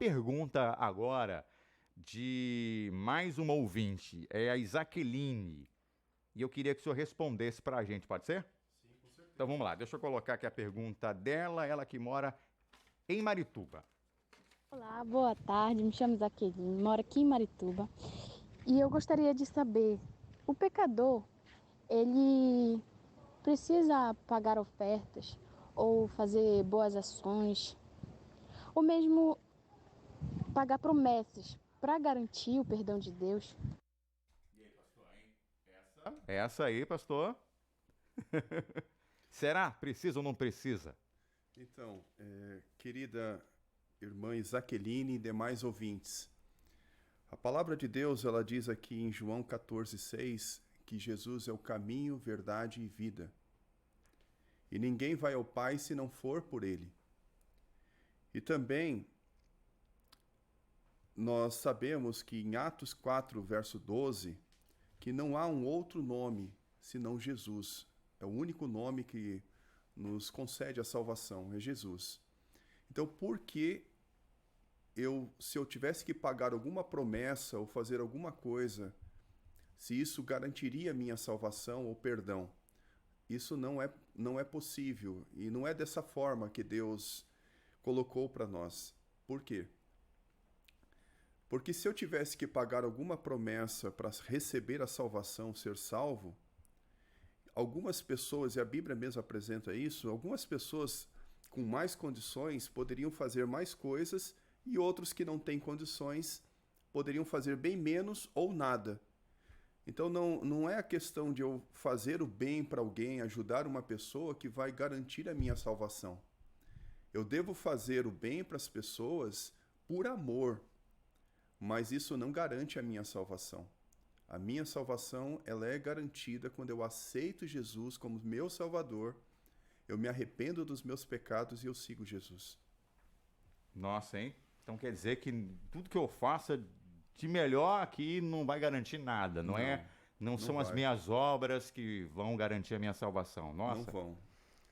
pergunta agora de mais uma ouvinte, é a Isaqueline, e eu queria que o senhor respondesse para a gente, pode ser? Sim, com certeza. Então vamos lá, deixa eu colocar aqui a pergunta dela, ela que mora em Marituba. Olá, boa tarde. Me chamo Zaqueline, moro aqui em Marituba. E eu gostaria de saber, o pecador, ele precisa pagar ofertas ou fazer boas ações, ou mesmo pagar promessas para garantir o perdão de Deus? E aí, pastor, hein? Essa aí, pastor. Será? Precisa ou não precisa? Então, querida irmã Isaqueline e demais ouvintes, a palavra de Deus, ela diz aqui em João 14,6 que Jesus é o caminho, verdade e vida. E ninguém vai ao Pai se não for por Ele. E também nós sabemos que em Atos 4, verso 12, que não há um outro nome senão Jesus. É o único nome que nos concede a salvação, é Jesus. Então, por que se eu tivesse que pagar alguma promessa ou fazer alguma coisa, se isso garantiria a minha salvação ou perdão? Isso não é possível e não é dessa forma que Deus colocou para nós. Por quê? Porque se eu tivesse que pagar alguma promessa para receber a salvação, ser salvo, algumas pessoas, e a Bíblia mesmo apresenta isso, algumas pessoas com mais condições poderiam fazer mais coisas e outros que não têm condições poderiam fazer bem menos ou nada. Então não é a questão de eu fazer o bem para alguém, ajudar uma pessoa que vai garantir a minha salvação. Eu devo fazer o bem para as pessoas por amor, mas isso não garante a minha salvação. A minha salvação, ela é garantida quando eu aceito Jesus como meu Salvador, eu me arrependo dos meus pecados e eu sigo Jesus. Nossa, hein? Então quer dizer que tudo que eu faça de melhor aqui não vai garantir nada, não é? Não são as minhas obras que vão garantir a minha salvação. Nossa. Não vão.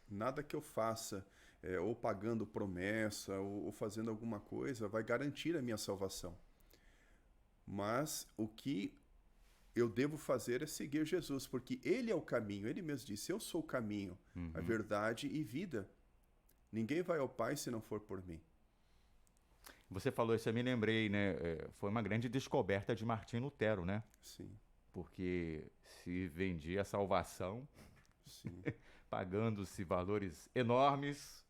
Nada que eu faça, ou pagando promessa, ou fazendo alguma coisa, vai garantir a minha salvação. Mas o que eu devo fazer é seguir Jesus, porque Ele é o caminho. Ele mesmo disse, eu sou o caminho, a verdade e vida. Ninguém vai ao Pai se não for por mim. Você falou isso, eu me lembrei, né? Foi uma grande descoberta de Martim Lutero, né? Sim. Porque se vendia a salvação, Sim. pagando-se valores enormes,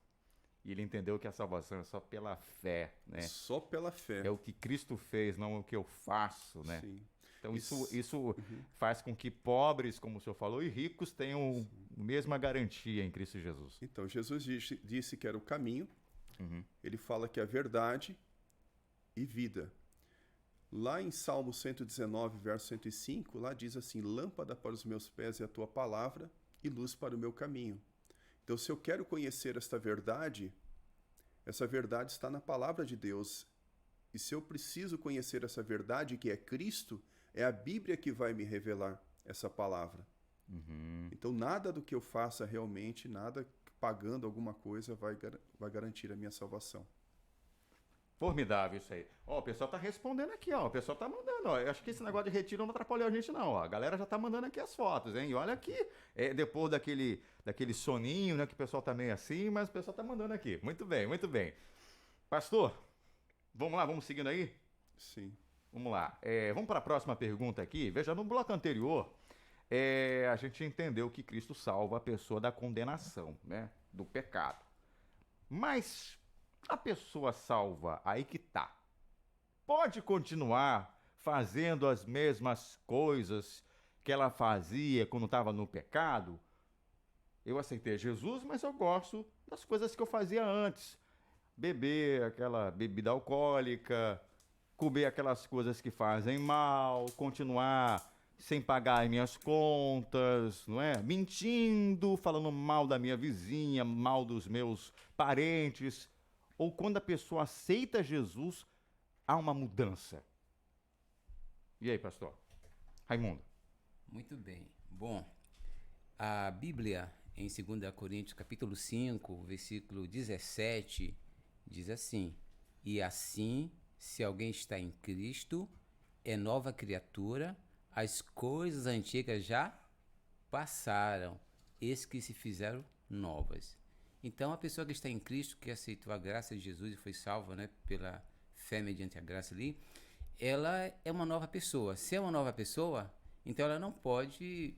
e ele entendeu que a salvação é só pela fé, né? Só pela fé. É o que Cristo fez, não o que eu faço, né? Sim. Então isso faz com que pobres, como o senhor falou, e ricos tenham a mesma garantia em Cristo Jesus. Então, Jesus disse que era o caminho, ele fala que é a verdade e vida. Lá em Salmo 119, verso 105, lá diz assim, lâmpada para os meus pés é a tua palavra e luz para o meu caminho. Então, se eu quero conhecer essa verdade está na palavra de Deus. E se eu preciso conhecer essa verdade, que é Cristo, é a Bíblia que vai me revelar essa palavra. Então, nada do que eu faça realmente, nada pagando alguma coisa vai garantir a minha salvação. Formidável isso aí. Ó, o pessoal tá respondendo aqui, ó. O pessoal tá mandando, ó. Eu acho que esse negócio de retiro não atrapalhou a gente, não, ó. A galera já tá mandando aqui as fotos, hein? E olha aqui, depois daquele soninho, né? Que o pessoal tá meio assim, mas o pessoal tá mandando aqui. Muito bem, muito bem. Pastor, vamos lá, vamos seguindo aí? Sim. Vamos lá. Vamos para a próxima pergunta aqui. Veja, no bloco anterior, a gente entendeu que Cristo salva a pessoa da condenação, né? Do pecado. Mas a pessoa salva, aí que tá, pode continuar fazendo as mesmas coisas que ela fazia quando estava no pecado? Eu aceitei Jesus, mas eu gosto das coisas que eu fazia antes. Beber aquela bebida alcoólica, comer aquelas coisas que fazem mal, continuar sem pagar as minhas contas, não é? Mentindo, falando mal da minha vizinha, mal dos meus parentes. Ou quando a pessoa aceita Jesus, há uma mudança. E aí, pastor? Raimundo. Muito bem. Bom, a Bíblia, em 2 Coríntios, capítulo 5, versículo 17, diz assim: E assim, se alguém está em Cristo, é nova criatura, as coisas antigas já passaram, eis que se fizeram novas. Então, a pessoa que está em Cristo, que aceitou a graça de Jesus e foi salva, né, pela fé mediante a graça ali, ela é uma nova pessoa. Se é uma nova pessoa, então ela não pode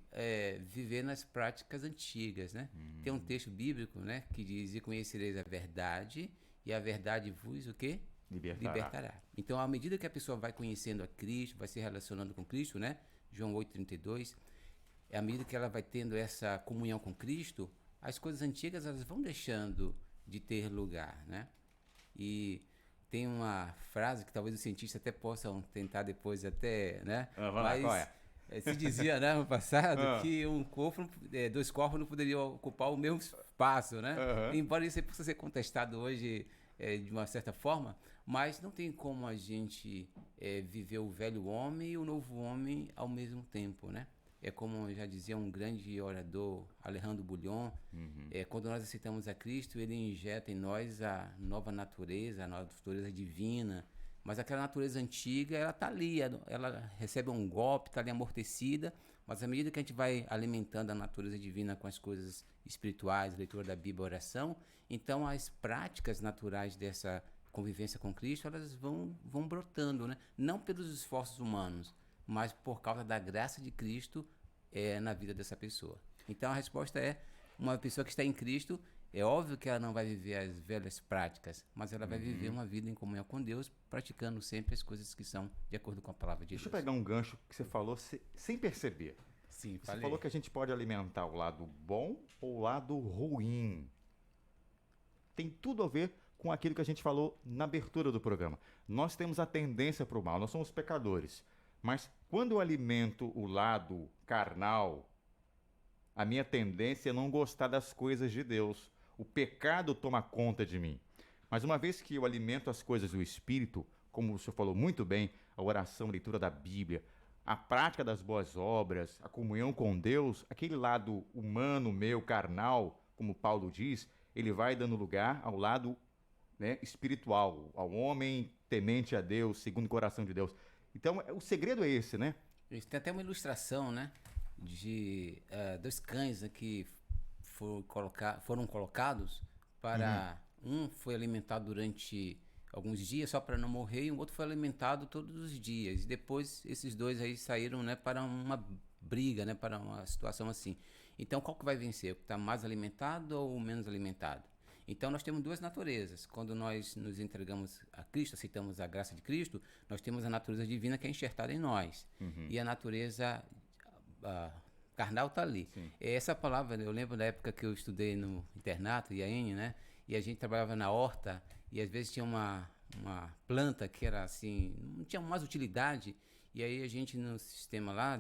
viver nas práticas antigas, né? Tem um texto bíblico, né, que diz: e conhecereis a verdade, e a verdade vos o quê? Libertará. Então, à medida que a pessoa vai conhecendo a Cristo, vai se relacionando com Cristo, né? João 8,32, à medida que ela vai tendo essa comunhão com Cristo, as coisas antigas elas vão deixando de ter lugar, né? E tem uma frase que talvez os cientistas até possam tentar depois até, né? Vamos lá, qual é? Se dizia, né, no passado, que dois corpos não poderiam ocupar o mesmo espaço, né? Embora isso possa ser contestado hoje de uma certa forma, mas não tem como a gente viver o velho homem e o novo homem ao mesmo tempo, né? É como já dizia um grande orador, Alejandro Bullion, quando nós aceitamos a Cristo, ele injeta em nós a nova natureza divina, mas aquela natureza antiga, ela está ali, ela recebe um golpe, está ali amortecida, mas à medida que a gente vai alimentando a natureza divina com as coisas espirituais, leitura da Bíblia, oração, então as práticas naturais dessa convivência com Cristo, elas vão brotando, né? Não pelos esforços humanos, mas por causa da graça de Cristo na vida dessa pessoa. Então a resposta é: uma pessoa que está em Cristo, é óbvio que ela não vai viver as velhas práticas, mas ela vai viver uma vida em comunhão com Deus, praticando sempre as coisas que são de acordo com a palavra de Deus. Deixa eu pegar um gancho que você falou sem perceber. Sim, você falou que a gente pode alimentar o lado bom ou o lado ruim. Tem tudo a ver com aquilo que a gente falou na abertura do programa. Nós temos a tendência para o mal, nós somos pecadores. Mas quando eu alimento o lado carnal, a minha tendência é não gostar das coisas de Deus. O pecado toma conta de mim. Mas uma vez que eu alimento as coisas do Espírito, como o senhor falou muito bem, a oração, a leitura da Bíblia, a prática das boas obras, a comunhão com Deus, aquele lado humano, meu, carnal, como Paulo diz, ele vai dando lugar ao lado, né, espiritual, ao homem temente a Deus, segundo o coração de Deus. Então, o segredo é esse, né? Tem até uma ilustração, né, de dois cães que foram colocados para... Um foi alimentado durante alguns dias só para não morrer, e o outro foi alimentado todos os dias. E depois esses dois aí saíram, né, para uma briga, né, para uma situação assim. Então, qual que vai vencer? O que está mais alimentado ou menos alimentado? Então, nós temos duas naturezas. Quando nós nos entregamos a Cristo, aceitamos a graça de Cristo, nós temos a natureza divina que é enxertada em nós. E a natureza carnal está ali. Essa palavra, eu lembro da época que eu estudei no internato, IAN, né? E a gente trabalhava na horta, e às vezes tinha uma planta que era assim, não tinha mais utilidade, e aí a gente no sistema lá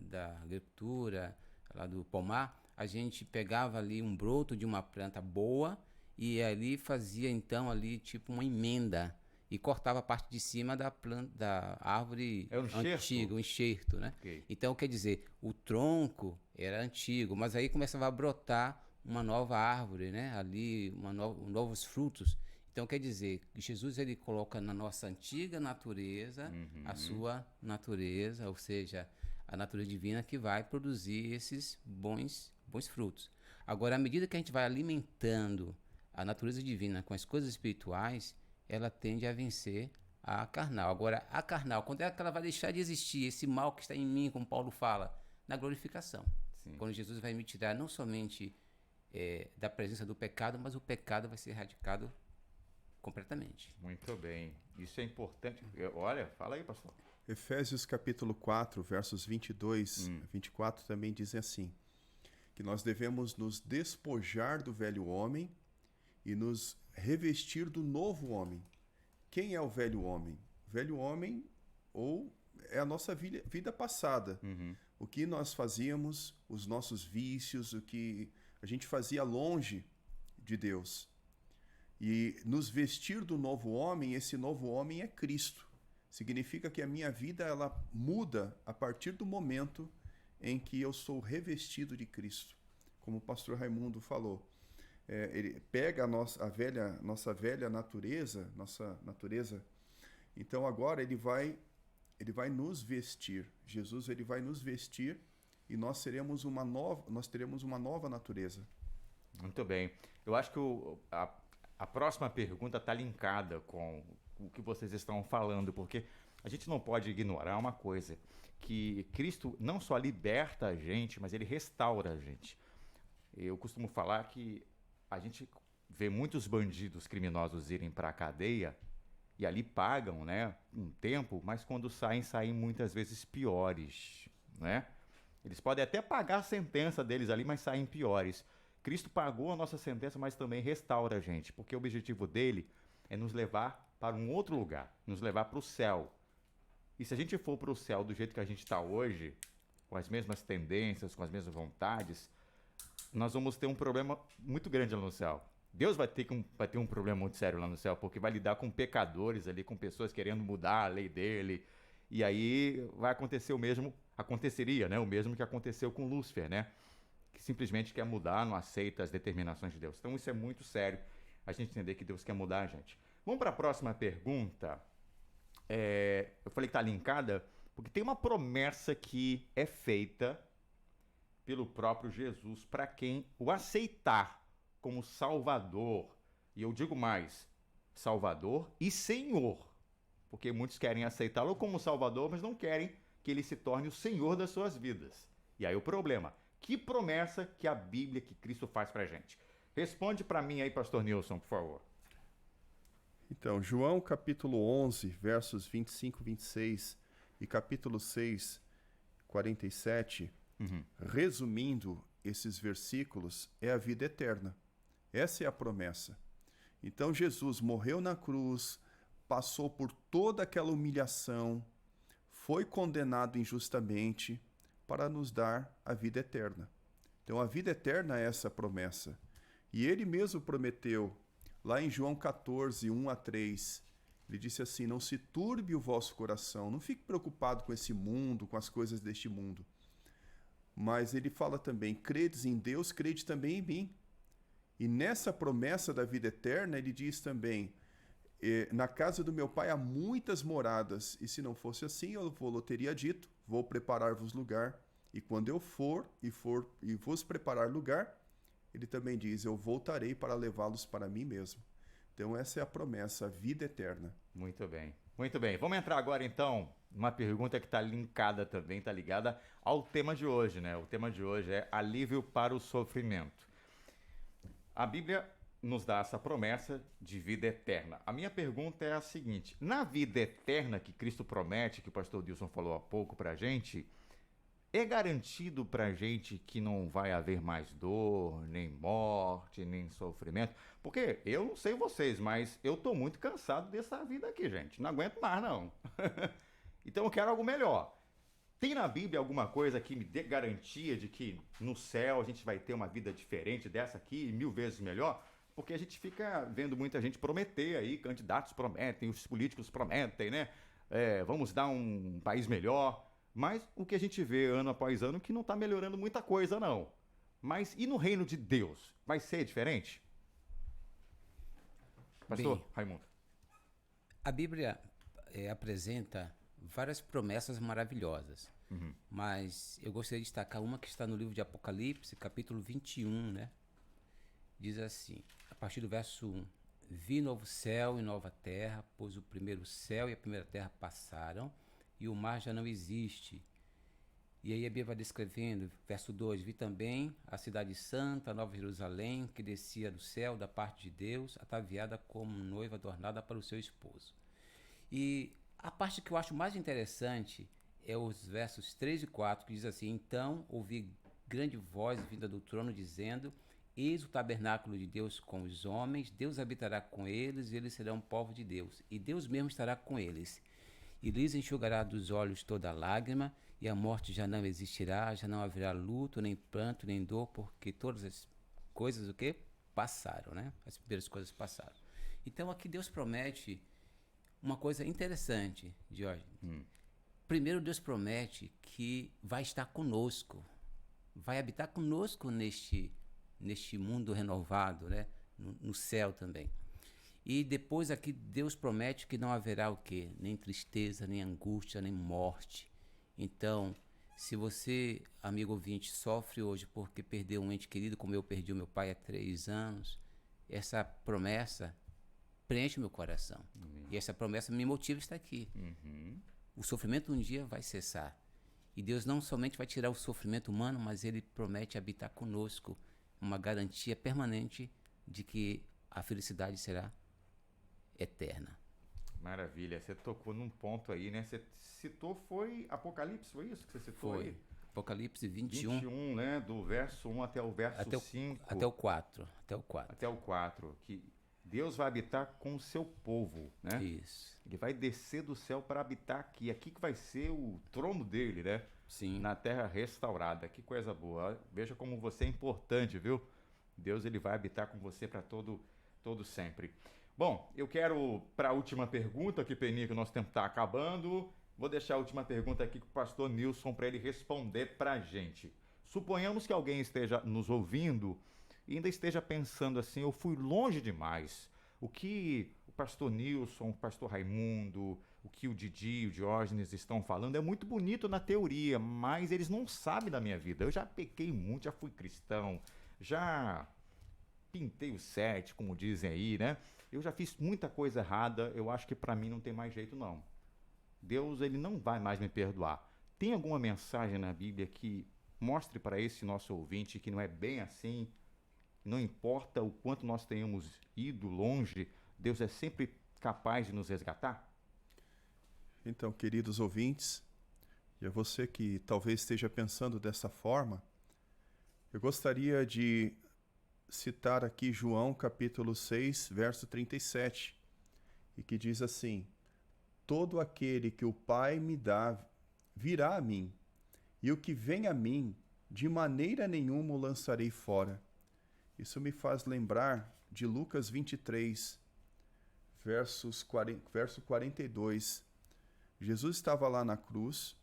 da agricultura, lá do pomar, a gente pegava ali um broto de uma planta boa, e ali fazia então ali tipo uma emenda, e cortava a parte de cima da planta, da árvore antiga, um enxerto, né? Então, quer dizer, o tronco era antigo, mas aí começava a brotar uma nova árvore, né? Ali, novos frutos. Então, quer dizer, Jesus ele coloca na nossa antiga natureza a sua natureza, ou seja, a natureza divina que vai produzir esses bons frutos. Agora, à medida que a gente vai alimentando a natureza divina com as coisas espirituais, ela tende a vencer a carnal. Agora, a carnal, quando é que ela vai deixar de existir, esse mal que está em mim, como Paulo fala? Na glorificação. Quando Jesus vai me tirar não somente da presença do pecado, mas o pecado vai ser erradicado completamente. Muito bem. Isso é importante. Olha, fala aí, pastor. Efésios capítulo 4, versos 22 a 24 também dizem assim, que nós devemos nos despojar do velho homem e nos revestir do novo homem. Quem é o velho homem? O velho homem é a nossa vida passada. O que nós fazíamos, os nossos vícios, o que a gente fazia longe de Deus. E nos vestir do novo homem, esse novo homem é Cristo. Significa que a minha vida ela muda a partir do momento em que eu sou revestido de Cristo. Como o pastor Raimundo falou. ele pega nossa velha natureza, então agora ele vai nos vestir. Jesus, ele vai nos vestir e nós teremos uma nova natureza. Muito bem. Eu acho que a próxima pergunta está linkada com o que vocês estão falando, porque a gente não pode ignorar uma coisa, que Cristo não só liberta a gente, mas ele restaura a gente. Eu costumo falar que a gente vê muitos bandidos criminosos irem para a cadeia e ali pagam, né, um tempo, mas quando saem muitas vezes piores, né? Eles podem até pagar a sentença deles ali, mas saem piores. Cristo pagou a nossa sentença, mas também restaura a gente, porque o objetivo dele é nos levar para um outro lugar, nos levar para o céu. E se a gente for para o céu do jeito que a gente está hoje, com as mesmas tendências, com as mesmas vontades, nós vamos ter um problema muito grande lá no céu. Deus vai ter um problema muito sério lá no céu, porque vai lidar com pecadores ali, com pessoas querendo mudar a lei dele. E aí vai acontecer aconteceria, né? O mesmo que aconteceu com Lúcifer, né? Que simplesmente quer mudar, não aceita as determinações de Deus. Então isso é muito sério, a gente entender que Deus quer mudar a gente. Vamos para a próxima pergunta. Eu falei que está linkada, porque tem uma promessa que é feita pelo próprio Jesus para quem o aceitar como Salvador. E eu digo mais, Salvador e Senhor. Porque muitos querem aceitá-lo como Salvador, mas não querem que ele se torne o Senhor das suas vidas. E aí o problema, que promessa que a Bíblia, que Cristo faz pra gente? Responde para mim aí, pastor Nilson, por favor. Então, João capítulo 11, versos 25 e 26 e capítulo 6, 47, resumindo esses versículos, é a vida eterna. Essa é a promessa. Então, Jesus morreu na cruz, passou por toda aquela humilhação, foi condenado injustamente para nos dar a vida eterna. Então, a vida eterna é essa promessa. E ele mesmo prometeu, lá em João 14, 1 a 3, ele disse assim: não se turbe o vosso coração, não fique preocupado com esse mundo, com as coisas deste mundo. Mas ele fala também: credes em Deus, crede também em mim. E nessa promessa da vida eterna, ele diz também: na casa do meu pai há muitas moradas, e se não fosse assim, eu teria dito: vou preparar-vos lugar. E quando eu for e vos preparar lugar, ele também diz: eu voltarei para levá-los para mim mesmo. Então essa é a promessa, a vida eterna. Muito bem. Muito bem. Vamos entrar agora, então, numa pergunta que está linkada também, está ligada ao tema de hoje, né? O tema de hoje é alívio para o sofrimento. A Bíblia nos dá essa promessa de vida eterna. A minha pergunta é a seguinte: na vida eterna que Cristo promete, que o pastor Dilson falou há pouco para a gente, é garantido para a gente que não vai haver mais dor, nem morte, nem sofrimento? Porque eu não sei vocês, mas eu tô muito cansado dessa vida aqui, gente. Não aguento mais, não. Então eu quero algo melhor. Tem na Bíblia alguma coisa que me dê garantia de que no céu a gente vai ter uma vida diferente dessa aqui, 1000 vezes melhor? Porque a gente fica vendo muita gente prometer aí, candidatos prometem, os políticos prometem, né? Vamos dar um país melhor. Mas o que a gente vê ano após ano que não está melhorando muita coisa, não. Mas e no reino de Deus? Vai ser diferente? Pastor Raimundo. A Bíblia apresenta várias promessas maravilhosas. Mas eu gostaria de destacar uma que está no livro de Apocalipse, capítulo 21, né? Diz assim, a partir do verso 1: vi novo céu e nova terra, pois o primeiro céu e a primeira terra passaram, e o mar já não existe. E aí a Bíblia vai descrevendo, verso 2: vi também a cidade santa, a Nova Jerusalém, que descia do céu da parte de Deus, ataviada como noiva adornada para o seu esposo. E a parte que eu acho mais interessante é os versos 3 e 4, que diz assim: então ouvi grande voz vinda do trono dizendo: eis o tabernáculo de Deus com os homens, Deus habitará com eles, e eles serão povo de Deus, e Deus mesmo estará com eles. E lhes enxugará dos olhos toda lágrima, e a morte já não existirá, já não haverá luto, nem pranto, nem dor, porque todas as coisas, o quê? Passaram, né? As primeiras coisas passaram. Então aqui Deus promete uma coisa interessante, Jorge. Primeiro, Deus promete que vai estar conosco, vai habitar conosco neste neste mundo renovado, né? No céu também. E depois aqui Deus promete que não haverá o quê? Nem tristeza, nem angústia, nem morte. Então, se você, amigo ouvinte, sofre hoje porque perdeu um ente querido, como eu perdi o meu pai há 3 anos, essa promessa preenche meu coração. E essa promessa me motiva a estar aqui. O sofrimento um dia vai cessar. E Deus não somente vai tirar o sofrimento humano, mas Ele promete habitar conosco, uma garantia permanente de que a felicidade será eterna. Maravilha, você tocou num ponto aí, né? Você citou, foi Apocalipse, foi isso que você citou Foi. aí? Apocalipse 21. 21, né? Do verso 1 até o verso 5. Até o 4. Até o 4, que Deus vai habitar com o seu povo, né? Isso. Ele vai descer do céu para habitar aqui. Aqui que vai ser o trono dele, né? Sim. Na terra restaurada. Que coisa boa. Veja como você é importante, viu? Deus, ele vai habitar com você para todo sempre. Bom, eu quero para a última pergunta, que Peninha, que o nosso tempo está acabando. Vou deixar a última pergunta aqui com o pastor Nilson para ele responder para a gente. Suponhamos que alguém esteja nos ouvindo e ainda esteja pensando assim, eu fui longe demais. O que o pastor Nilson, o pastor Raimundo, o que o Didi, o Diógenes estão falando é muito bonito na teoria, mas eles não sabem da minha vida. Eu já pequei muito, já fui cristão, já pintei o 7, como dizem aí, né? Eu já fiz muita coisa errada, eu acho que para mim não tem mais jeito não. Deus, ele não vai mais me perdoar. Tem alguma mensagem na Bíblia que mostre para esse nosso ouvinte que não é bem assim? Não importa o quanto nós tenhamos ido longe, Deus é sempre capaz de nos resgatar? Então, queridos ouvintes, e a você que talvez esteja pensando dessa forma, eu gostaria de citar aqui João capítulo 6, verso 37, e que diz assim: todo aquele que o Pai me dá virá a mim, e o que vem a mim, de maneira nenhuma o lançarei fora. Isso me faz lembrar de Lucas 23, verso 42. Jesus estava lá na cruz,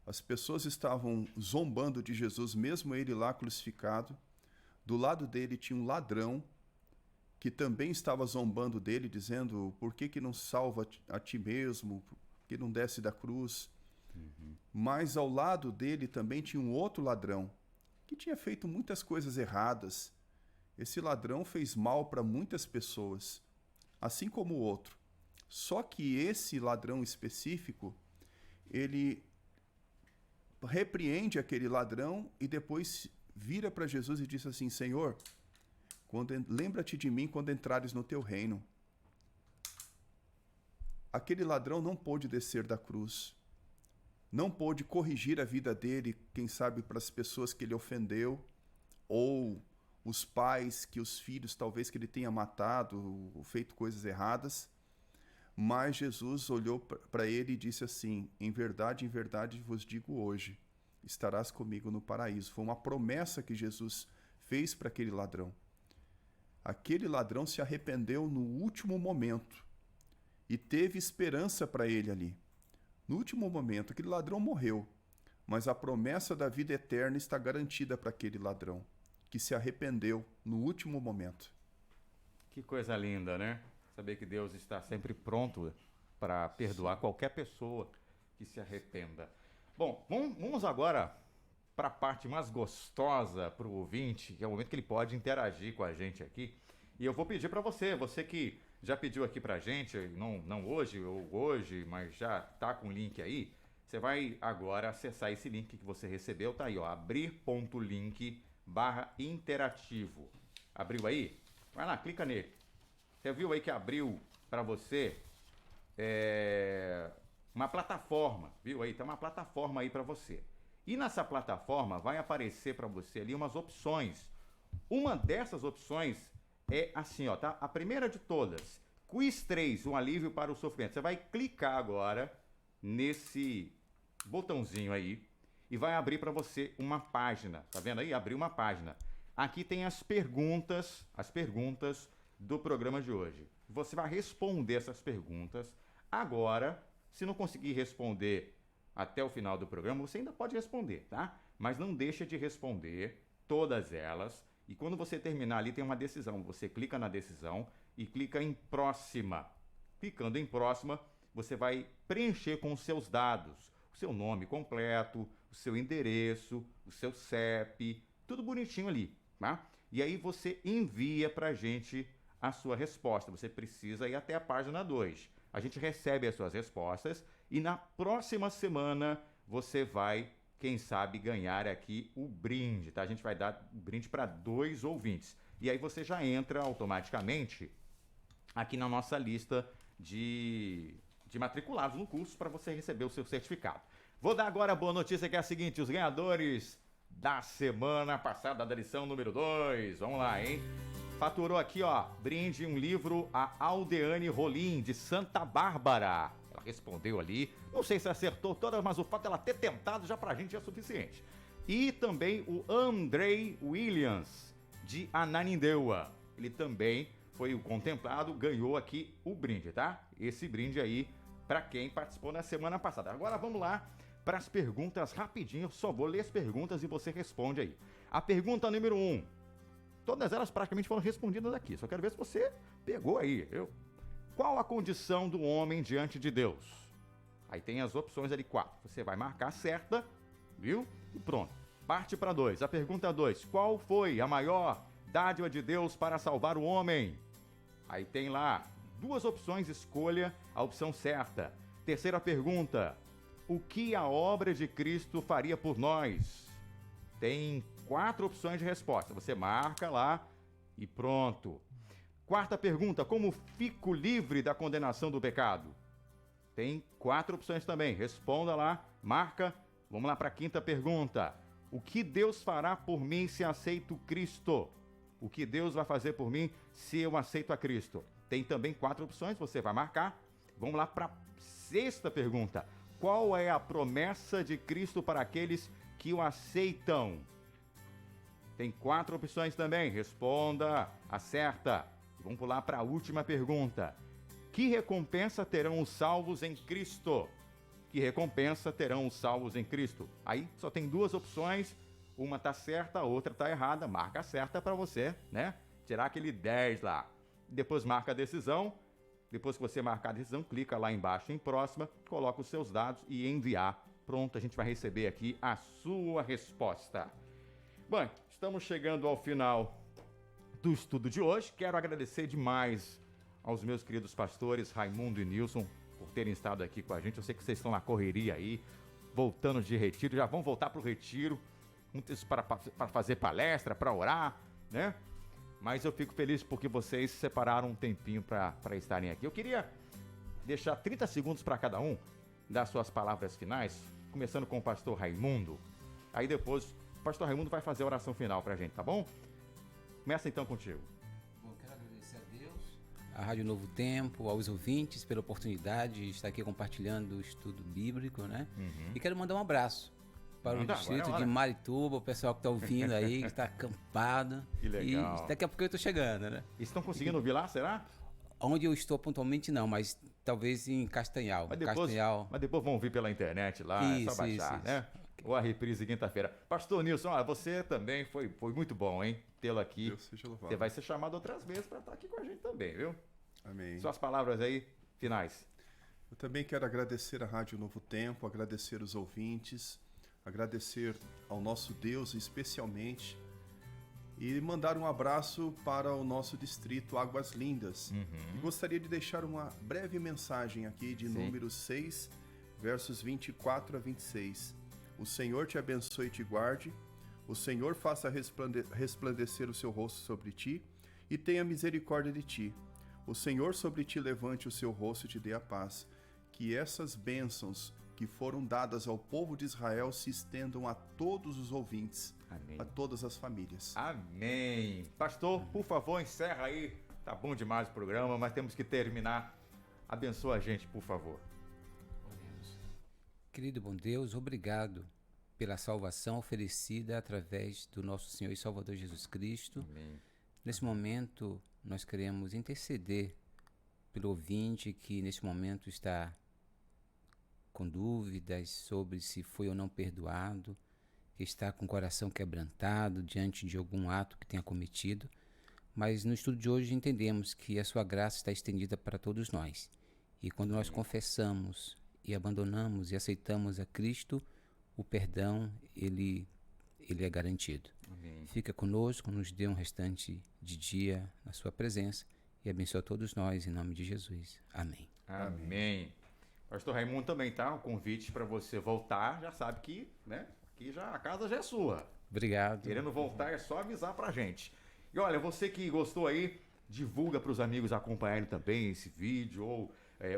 as pessoas estavam zombando de Jesus, mesmo ele lá crucificado. Do lado dele tinha um ladrão que também estava zombando dele, dizendo: por que não salva a ti mesmo? Por que não desce da cruz? Mas ao lado dele também tinha um outro ladrão que tinha feito muitas coisas erradas. Esse ladrão fez mal para muitas pessoas, assim como o outro. Só que esse ladrão específico, ele repreende aquele ladrão e depois vira para Jesus e diz assim: Senhor, lembra-te de mim quando entrares no teu reino. Aquele ladrão não pôde descer da cruz, não pôde corrigir a vida dele, quem sabe para as pessoas que ele ofendeu, ou os pais que os filhos talvez que ele tenha matado, ou feito coisas erradas. Mas Jesus olhou para ele e disse assim: em verdade vos digo hoje, estarás comigo no paraíso. Foi uma promessa que Jesus fez para aquele ladrão. Aquele ladrão se arrependeu no último momento e teve esperança para ele ali. No último momento, aquele ladrão morreu, mas a promessa da vida eterna está garantida para aquele ladrão que se arrependeu no último momento. Que coisa linda, né? Saber que Deus está sempre pronto para perdoar qualquer pessoa que se arrependa. Bom, vamos agora para a parte mais gostosa para o ouvinte, que é o momento que ele pode interagir com a gente aqui. E eu vou pedir para você que já pediu aqui para a gente, não hoje ou hoje, mas já tá com o link aí, você vai agora acessar esse link que você recebeu, tá aí, ó, abrir.link/interativo. Abriu aí? Vai lá, clica nele. Você viu aí que abriu para você uma plataforma, viu aí? Tem uma plataforma aí para você. E nessa plataforma vai aparecer para você ali umas opções. Uma dessas opções é assim, ó, tá? A primeira de todas, Quiz 3, um alívio para o sofrimento. Você vai clicar agora nesse botãozinho aí e vai abrir para você uma página. Tá vendo aí? Abriu uma página. Aqui tem as perguntas do programa de hoje. Você vai responder essas perguntas. Agora, se não conseguir responder até o final do programa, você ainda pode responder, tá? Mas não deixa de responder todas elas E quando você terminar ali, tem uma decisão. Você clica na decisão e clica em próxima. Clicando em próxima, você vai preencher com os seus dados. O seu nome completo, o seu endereço, o seu CEP, tudo bonitinho ali, tá? E aí você envia pra gente a sua resposta. Você precisa ir até a página 2. A gente recebe as suas respostas e na próxima semana você vai, quem sabe, ganhar aqui o brinde, tá? A gente vai dar o brinde para 2 ouvintes. E aí você já entra automaticamente aqui na nossa lista de matriculados no curso para você receber o seu certificado. Vou dar agora a boa notícia, que é a seguinte: os ganhadores da semana passada, da lição número 2. Vamos lá, hein? Faturou aqui, ó, brinde, um livro, a Aldeane Rolim, de Santa Bárbara. Ela respondeu ali, não sei se acertou todas, mas o fato dela ter tentado já pra gente é suficiente. E também o Andrei Williams, de Ananindeua. Ele também foi o contemplado, ganhou aqui o brinde, tá? Esse brinde aí pra quem participou na semana passada. Agora vamos lá para as perguntas rapidinho. Eu só vou ler as perguntas e você responde aí. A pergunta número 1. Todas elas praticamente foram respondidas aqui. Só quero ver se você pegou aí, viu? Qual a condição do homem diante de Deus? Aí tem as opções ali, 4. Você vai marcar certa, viu? E pronto. Parte para 2. A pergunta 2. Qual foi a maior dádiva de Deus para salvar o homem? Aí tem lá 2 opções, escolha a opção certa. Terceira pergunta. O que a obra de Cristo faria por nós? Tem 4 opções de resposta. Você marca lá e pronto. Quarta pergunta. Como fico livre da condenação do pecado? Tem 4 opções também. Responda lá, marca. Vamos lá para a quinta pergunta. O que Deus fará por mim se aceito Cristo? O que Deus vai fazer por mim se eu aceito a Cristo? Tem também 4 opções, você vai marcar. Vamos lá para a sexta pergunta. Qual é a promessa de Cristo para aqueles que o aceitam? Tem 4 opções também. Responda, acerta. Vamos pular para a última pergunta. Que recompensa terão os salvos em Cristo? Que recompensa terão os salvos em Cristo? Aí só tem 2 opções. Uma tá certa, a outra tá errada. Marca a certa para você, né? Tirar aquele 10 lá. Depois marca a decisão. Depois que você marcar a decisão, clica lá embaixo em próxima, coloca os seus dados e enviar. Pronto, a gente vai receber aqui a sua resposta. Bom, estamos chegando ao final do estudo de hoje. Quero agradecer demais aos meus queridos pastores Raimundo e Nilson por terem estado aqui com a gente. Eu sei que vocês estão na correria aí, voltando de retiro, já vão voltar para o retiro, muitos para fazer palestra, para orar, né? Mas eu fico feliz porque vocês separaram um tempinho para estarem aqui. Eu queria deixar 30 segundos para cada um dar suas palavras finais, começando com o pastor Raimundo. Aí depois o pastor Raimundo vai fazer a oração final para a gente, tá bom? Começa então contigo. Bom, quero agradecer a Deus, à Rádio Novo Tempo, aos ouvintes pela oportunidade de estar aqui compartilhando o estudo bíblico, né? E quero mandar um abraço para o distrito de Marituba, o pessoal que está ouvindo aí, que está acampado. Que legal. E daqui a pouco eu estou chegando, né? E estão conseguindo ouvir lá, será? Onde eu estou pontualmente não, mas talvez em Castanhal. Mas depois vão ouvir pela internet lá, isso, é só baixar, isso. né? Ou a reprise quinta-feira. Pastor Nilson, ó, você também foi muito bom, hein? Tê-lo aqui. Deus seja louvado. Você vai ser chamado outras vezes para estar aqui com a gente também, viu? Amém. Suas palavras aí, finais. Eu também quero agradecer a Rádio Novo Tempo, agradecer os ouvintes, agradecer ao nosso Deus especialmente e mandar um abraço para o nosso distrito Águas Lindas. E gostaria de deixar uma breve mensagem aqui de Números 6, versos 24 a 26. O Senhor te abençoe e te guarde, o Senhor faça resplandecer o seu rosto sobre ti e tenha misericórdia de ti. O Senhor sobre ti levante o seu rosto e te dê a paz. Que essas bênçãos que foram dadas ao povo de Israel se estendam a todos os ouvintes, Amém. a todas as famílias. Amém. Pastor, por favor, encerra aí. Tá bom demais o programa, mas temos que terminar. Abençoa a gente, por favor. Oremos. Querido bom Deus, obrigado pela salvação oferecida através do nosso Senhor e Salvador Jesus Cristo. Amém. Nesse momento, nós queremos interceder pelo ouvinte que nesse momento está com dúvidas sobre se foi ou não perdoado. que está com o coração quebrantado diante de algum ato que tenha cometido, mas no estudo de hoje entendemos que a sua graça está estendida para todos nós. E quando nós confessamos e abandonamos e aceitamos a Cristo, o perdão, ele é garantido. Amém. Fica conosco, nos dê um restante de dia na sua presença e abençoa todos nós, em nome de Jesus. Amém. Amém. Pastor Raimundo também, tá? Um convite para você voltar, já sabe que, né? Que já, a casa já é sua. Obrigado. Querendo voltar é só avisar pra gente. E olha, você que gostou aí, divulga para os amigos acompanharem também esse vídeo ou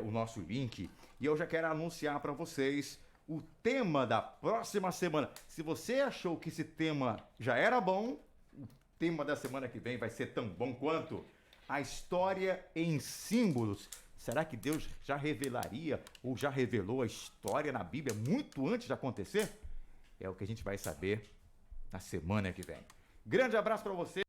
o nosso link. E eu já quero anunciar para vocês o tema da próxima semana. Se você achou que esse tema já era bom, o tema da semana que vem vai ser tão bom quanto a história em símbolos. Será que Deus já revelaria ou já revelou a história na Bíblia muito antes de acontecer? É o que a gente vai saber na semana que vem. Grande abraço para você.